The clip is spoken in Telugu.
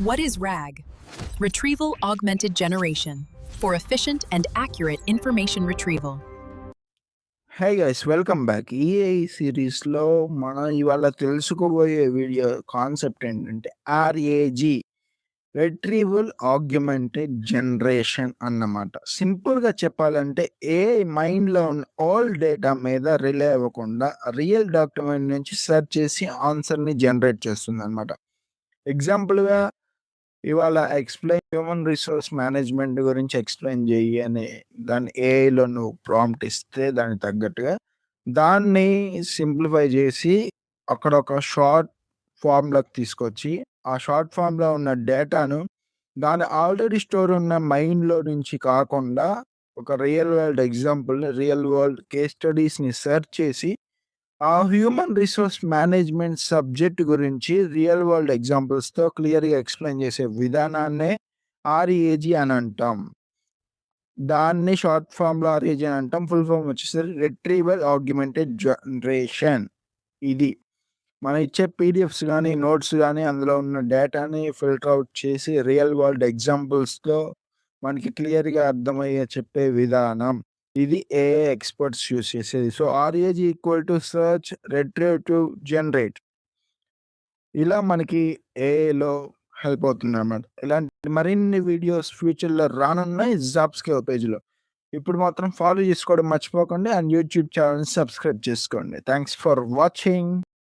What is RAG? Retrieval Augmented Generation for efficient and accurate information retrieval. Hi guys welcome back. EAI సిరీస్లో మనం ఇవాళ తెలుసుకోబోయే వీడియో కాన్సెప్ట్ ఏంటంటే ఆర్ఏజీ, రిట్రీవల్ ఆగ్మెంటెడ్ జనరేషన్ అన్నమాట. సింపుల్గా చెప్పాలంటే ఏఐ మైండ్లో ఉన్న ఆల్ డేటా మీద రిలే అవ్వకుండా రియల్ డాక్యుమెంట్ నుంచి సెర్చ్ చేసి ఆన్సర్ని జనరేట్ చేస్తుంది అనమాట. ఎగ్జాంపుల్గా ఇవాళ హ్యూమన్ రిసోర్స్ మేనేజ్మెంట్ గురించి ఎక్స్ప్లెయిన్ చెయ్యి అని దాన్ని ఏఐలో నువ్వు ప్రాంప్ట్ ఇస్తే దానికి తగ్గట్టుగా దాన్ని సింప్లిఫై చేసి అక్కడ ఒక షార్ట్ ఫామ్లోకి తీసుకొచ్చి ఆ షార్ట్ ఫామ్లో ఉన్న డేటాను దాని ఆల్రెడీ స్టోర్ ఉన్న మైండ్లో నుంచి కాకుండా ఒక real world example, real world case స్టడీస్ని సెర్చ్ చేసి ఆ హ్యూమన్ రిసోర్స్ మేనేజ్మెంట్ సబ్జెక్ట్ గురించి రియల్ వరల్డ్ ఎగ్జాంపుల్స్తో క్లియర్గా ఎక్స్ప్లెయిన్ చేసే విధానాన్నే ఆర్ఏజీ అని అంటాం. దాన్ని షార్ట్ ఫామ్లో ఆర్ఏజీ అని అంటాం. ఫుల్ ఫామ్ వచ్చేసరికి రిట్రీవల్ ఆగ్మెంటెడ్ జనరేషన్. ఇది మనం ఇచ్చే పీడిఎఫ్స్ కానీ నోట్స్ కానీ అందులో ఉన్న డేటాని ఫిల్టర్ అవుట్ చేసి రియల్ వరల్డ్ ఎగ్జాంపుల్స్తో మనకి క్లియర్గా అర్థమయ్యే చెప్పే విధానం. ఇది ఏఐ ఎక్స్పర్ట్స్ యూస్ చేసేది. So RAG equal to search, retrieve to generate. ఇలా మనకి ఏఐలో హెల్ప్ అవుతుంది అన్నమాట. ఇలాంటి మరిన్ని వీడియోస్ ఫ్యూచర్లో రానున్నాయి జాబ్స్కేవ్ పేజ్లో. ఇప్పుడు మాత్రం ఫాలో చేసుకోవడం మర్చిపోకండి అండ్ యూట్యూబ్ ఛానల్ సబ్స్క్రైబ్ చేసుకోండి. Thanks for watching.